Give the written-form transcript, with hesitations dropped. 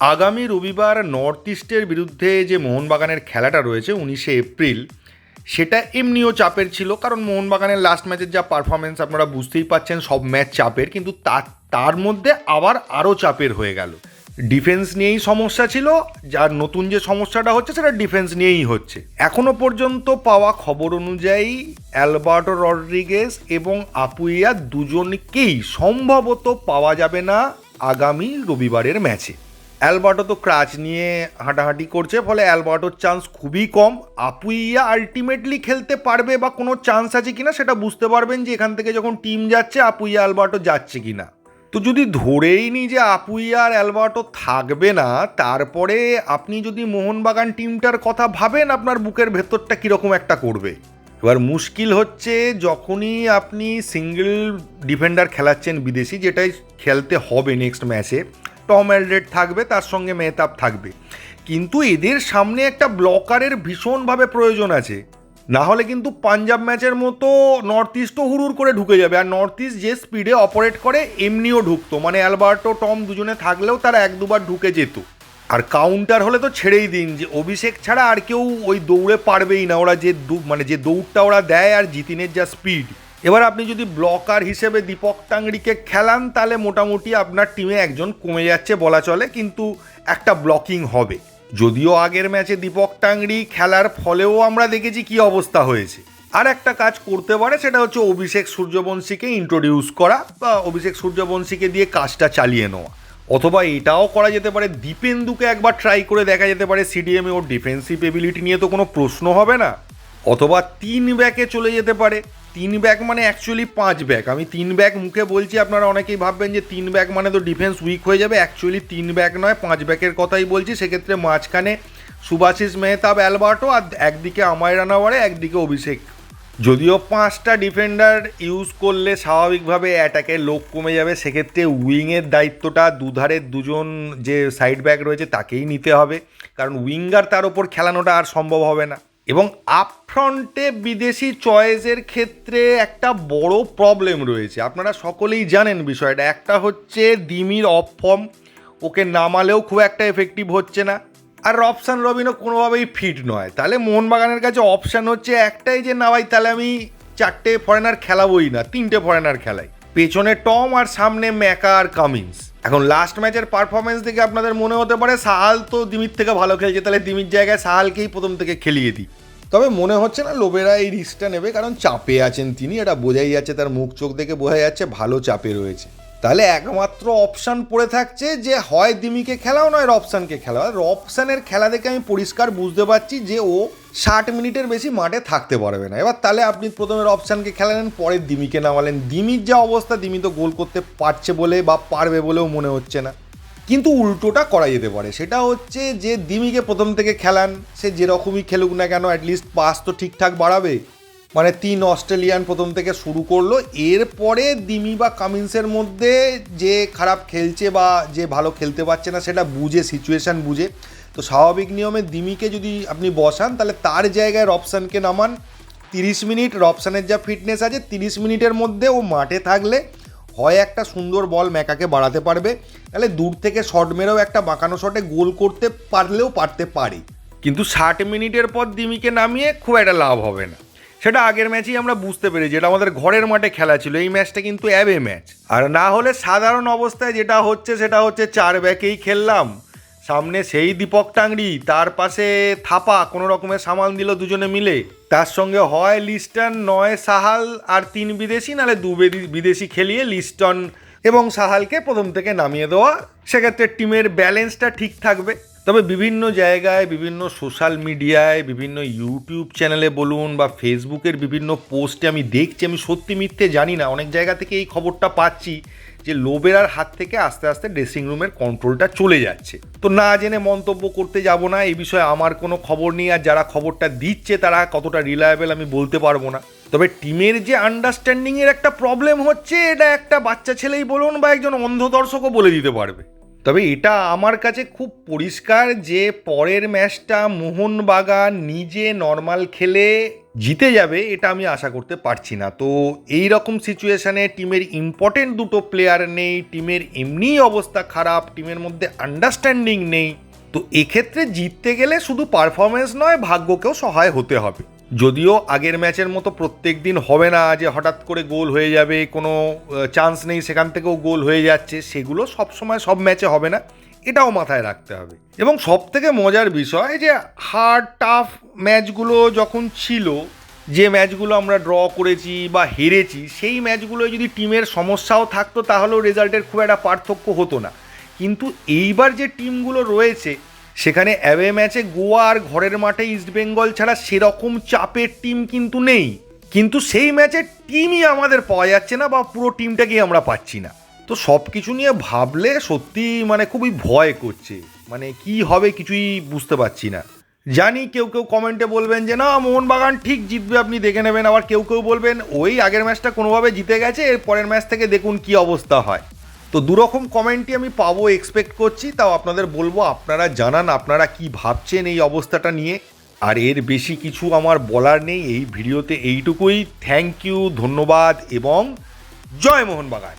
আগামী রবিবার নর্থ ইস্টের বিরুদ্ধে যে মোহনবাগানের খেলাটা রয়েছে 19শে এপ্রিল, সেটা এমনিও চাপের ছিল, কারণ মোহনবাগানের লাস্ট ম্যাচের যা পারফরমেন্স আপনারা বুঝতেই পাচ্ছেন, সব ম্যাচ চাপের, কিন্তু তার মধ্যে আবার আরও চাপের হয়ে গেল। ডিফেন্স নিয়েই সমস্যা ছিল, যার নতুন যে সমস্যাটা হচ্ছে সেটা ডিফেন্স নিয়েই হচ্ছে। এখনো পর্যন্ত পাওয়া খবর অনুযায়ী অ্যালবার্টো রড্রিগেজ এবং আপুইয়া দুজনকেই সম্ভবত পাওয়া যাবে না আগামী রবিবারের ম্যাচে। অ্যালবার্টো তো ক্রাচ নিয়ে হাঁটাহাঁটি করছে, ফলে অ্যালবার্টোর চান্স খুবই কম। আপুইয়া আলটিমেটলি খেলতে পারবে বা কোনো চান্স আছে কিনা সেটা বুঝতে পারবেন যে এখান থেকে যখন টিম যাচ্ছে আপুইয়া অ্যালবার্টো যাচ্ছে কিনা। তো যদি ধরেই নিই যে আপুইয়া আর অ্যালবার্টো থাকবে না, তারপরে আপনি যদি মোহনবাগান টিমটার কথা ভাবেন, আপনার বুকের ভেতরটা কীরকম একটা করবে। এবার মুশকিল হচ্ছে যখনই আপনি সিঙ্গেল ডিফেন্ডার খেলাচ্ছেন বিদেশি, যেটাই খেলতে হবে নেক্সট ম্যাচে। টম অ্যালড্রেড থাকবে, তার সঙ্গে মেহতাব থাকবে, কিন্তু এদের সামনে একটা ব্লকারের ভীষণভাবে প্রয়োজন আছে। না হলে কিন্তু পাঞ্জাব ম্যাচের মতো নর্থ ইস্টও হুড়ুর করে ঢুকে যাবে। আর নর্থ ইস্ট যে স্পিডে অপারেট করে এমনিও ঢুকতো, মানে অ্যালবার্টো টম দুজনে থাকলেও তারা এক দুবার ঢুকে যেত। আর কাউন্টার হলে তো ছেড়েই দিন, যে অভিষেক ছাড়া আর কেউ ওই দৌড়ে পারবেই না। ওরা যে দৌড়টা ওরা দেয়, আর জিতিনের যা স্পিড। এবার আপনি যদি ব্লকার হিসেবে দীপক টাংরিকে খেলান, তাহলে মোটামুটি আপনার টিমে একজন কমে যাচ্ছে বলা চলে, কিন্তু একটা ব্লকিং হবে। যদিও আগের ম্যাচে দীপক টাংরি খেলার ফলেও আমরা দেখেছি কি অবস্থা হয়েছে। আর একটা কাজ করতে পারে, সেটা হচ্ছে অভিষেক সূর্যবংশীকে ইন্ট্রোডিউস করা, বা অভিষেক সূর্যবংশীকে দিয়ে কাজটা চালিয়ে নেওয়া। অথবা এটাও করা যেতে পারে, দীপেন্দুকে একবার ট্রাই করে দেখা যেতে পারে সিডিএমে। ওর ডিফেন্সিভ এবিলিটি নিয়ে তো কোনো প্রশ্ন হবে না। অথবা 3 ব্যাকে চলে যেতে পারে। 3 ব্যাক মানে অ্যাকচুয়ালি 5 ব্যাক। আমি 3 ব্যাক মুখে বলছি, আপনারা অনেকেই ভাববেন যে 3 ব্যাক মানে তো ডিফেন্স উইক হয়ে যাবে। অ্যাকচুয়ালি 3 ব্যাক নয়, 5 ব্যাকের কথাই বলছি। সেক্ষেত্রে মাঝখানে সুভাশিস মেহতাব, অ্যালবার্টো, আর একদিকে আমায় রানাওয়ারে, একদিকে অভিষেক। যদিও 5টা ডিফেন্ডার ইউজ করলে স্বাভাবিকভাবে অ্যাটাকের লোক কমে যাবে, সেক্ষেত্রে উইংয়ের দায়িত্বটা দুধারের দুজন যে সাইড ব্যাক রয়েছে তাকেই নিতে হবে, কারণ উইঙ্গার তার ওপর খেলানোটা আর সম্ভব হবে না। এবং আপফ্রন্টে বিদেশি চয়েসের ক্ষেত্রে একটা বড় প্রবলেম রয়েছে, আপনারা সকলেই জানেন বিষয়টা। একটা হচ্ছে দিমির অফ ফর্ম, ওকে নামালেও খুব একটা এফেক্টিভ হচ্ছে না। আর রবসান রবিনও কোনোভাবেই ফিট নয়। তাহলে মোহনবাগানের কাছে অপশান হচ্ছে একটাই, যে না ভাই তাহলে আমি 4টে ফরেনার খেলাবোই না, 3টে ফরেনার খেলাই। পেছনে টম আর সামনে ম্যাকা আর কামিন্স। এখন লাস্ট ম্যাচের পারফরমেন্স দেখে আপনাদের মনে হতে পারে সাহাল তো দিমির থেকে ভালো খেলছে, তাহলে দিমির জায়গায় সাহালকেই প্রথম থেকে খেলিয়ে দিই। তবে মনে হচ্ছে না লোবেরা এই রিস্কটা নেবে, কারণ চাপে আছেন তিনি, এটা বোঝাই যাচ্ছে, তার মুখ চোখ দেখে বোঝা যাচ্ছে ভালো চাপে রয়েছে। তাহলে একমাত্র অপশান পড়ে থাকছে যে হয় দিমিকে খেলাও, নয় রবসানকে খেলাও। আর রবসানের খেলা দেখে আমি পরিষ্কার বুঝতে পারছি যে ও 60 মিনিটের বেশি মাঠে থাকতে পারবে না। এবার তাহলে আপনি প্রথমে রবসানকে খেলালেন, পরে দিমিকে নামালেন। দিমির যা অবস্থা, দিমি তো গোল করতে পারছে বলে বা পারবে বলেও মনে হচ্ছে না। কিন্তু উল্টোটা করা যেতে পারে, সেটা হচ্ছে যে দিমিকে প্রথম থেকে খেলান, সে যেরকমই খেলুক না কেন অ্যাটলিস্ট পাস তো ঠিকঠাক বাড়াবে। মানে 3 অস্ট্রেলিয়ান প্রথম থেকে শুরু করলো, এরপরে দিমি বা কামিন্সের মধ্যে যে খারাপ খেলছে বা যে ভালো খেলতে পারছে না সেটা বুঝে, সিচুয়েশান বুঝে, তো স্বাভাবিক নিয়মে দিমিকে যদি আপনি বসান, তাহলে তার জায়গায় রবসানকে নামান। 30 মিনিট রবসানের যা ফিটনেস আছে, 30 মিনিটের মধ্যে ও মাঠে থাকলে হয় একটা সুন্দর বল ম্যাকাকে বাড়াতে পারবে, তাহলে দূর থেকে শট মেরেও একটা বাঁকানো শটে গোল করতে পারলেও পারতে পারে। কিন্তু 60 মিনিটের পর দিমিকে নামিয়ে খুব একটা লাভ হবে না। সেটা আগের ম্যাচেই আমরা বুঝতে পেরে, যেটা আমাদের ঘরের মাঠে খেলা ছিল। এই ম্যাচটা কিন্তু অ্যাবে ম্যাচ। আর না হলে সাধারণ অবস্থায় যেটা হচ্ছে সেটা হচ্ছে 4 ব্যাকেই খেললাম, সামনে সেই দীপক টাংরি, তার পাশে থাপা কোনো রকমের সামাল দিল দুজনে মিলে, তার সঙ্গে হয় লিস্টন, নয় সাহাল, আর 3 বিদেশি, নাহলে 2 বিদেশি খেলিয়ে লিস্টন এবং সাহালকে প্রথম থেকে নামিয়ে দেওয়া। সেক্ষেত্রে টিমের ব্যালেন্সটা ঠিক থাকবে। তবে বিভিন্ন জায়গায়, বিভিন্ন সোশ্যাল মিডিয়ায়, বিভিন্ন ইউটিউব চ্যানেলে বলুন বা ফেসবুকের বিভিন্ন পোস্টে আমি দেখছি, আমি সত্যি মিথ্যে জানি না, অনেক জায়গা থেকে এই খবরটা পাচ্ছি যে লোবেরার হাত থেকে আস্তে আস্তে ড্রেসিং রুমের কন্ট্রোলটা চলে যাচ্ছে। তো না জেনে মন্তব্য করতে যাব না, এই বিষয়ে আমার কোনো খবর নেই। আর যারা খবরটা দিচ্ছে তারা কতটা রিলায়েবল আমি বলতে পারবো না। তবে টিমের যে আন্ডারস্ট্যান্ডিংয়ের একটা প্রবলেম হচ্ছে, এটা একটা বাচ্চা ছেলেই বলুন বা একজন অন্ধ দর্শকও বলে দিতে পারবে। তবে এটা আমার কাছে খুব পরিষ্কার যে পরের ম্যাচটা মোহনবাগান নিজে নর্মাল খেলে জিতে যাবে, এটা আমি আশা করতে পারছি না। তো এই রকম সিচুয়েশানে টিমের ইম্পর্টেন্ট দুটো প্লেয়ার নেই, টিমের এমনিই অবস্থা খারাপ, টিমের মধ্যে আন্ডারস্ট্যান্ডিং নেই, তো এক্ষেত্রে জিততে গেলে শুধু পারফরমেন্স নয়, ভাগ্যকেও সহায় হতে হবে। যদিও আগের ম্যাচের মতো প্রত্যেক দিন হবে না যে হঠাৎ করে গোল হয়ে যাবে, কোনো চান্স নেই সেখান থেকেও গোল হয়ে যাচ্ছে, সেগুলো সবসময় সব ম্যাচে হবে না, এটাও মাথায় রাখতে হবে। এবং সব থেকে মজার বিষয় যে হার্ড টাফ ম্যাচগুলো যখন ছিল, যে ম্যাচগুলো আমরা ড্র করেছি বা হেরেছি, সেই ম্যাচগুলোয় যদি টিমের সমস্যাও থাকতো তাহলেও রেজাল্টের খুব একটা পার্থক্য হতো না। কিন্তু এইবার যে টিমগুলো রয়েছে সেখানে অ্যাওয়ে ম্যাচে গোয়া আর ঘরের মাঠে ইস্টবেঙ্গল ছাড়া সেরকম চাপের টিম কিন্তু নেই, কিন্তু সেই ম্যাচের টিমই আমাদের পাওয়া যাচ্ছে না বা পুরো টিমটাকেই আমরা পাচ্ছি না। তো সব কিছু নিয়ে ভাবলে সত্যি মানে খুবই ভয় করছে, মানে কি হবে কিছুই বুঝতে পারছি না। জানি কেউ কেউ কমেন্টে বলবেন যে না মোহনবাগান ঠিক জিতবে, আপনি দেখে নেবেন, আবার কেউ কেউ বলবেন ওই আগের ম্যাচটা কোনোভাবে জিতে গেছে, এর পরের ম্যাচ থেকে দেখুন কি অবস্থা হয়। তো দুরকম কমেন্টই আমি পাবো এক্সপেক্ট করছি, তাও আপনাদের বলবো আপনারা জানান আপনারা কি ভাবছেন এই অবস্থাটা নিয়ে। আর এর বেশি কিছু আমার বলার নেই এই ভিডিওতে, এইটুকুই। থ্যাংক ইউ, ধন্যবাদ এবং জয় মোহনবাগান।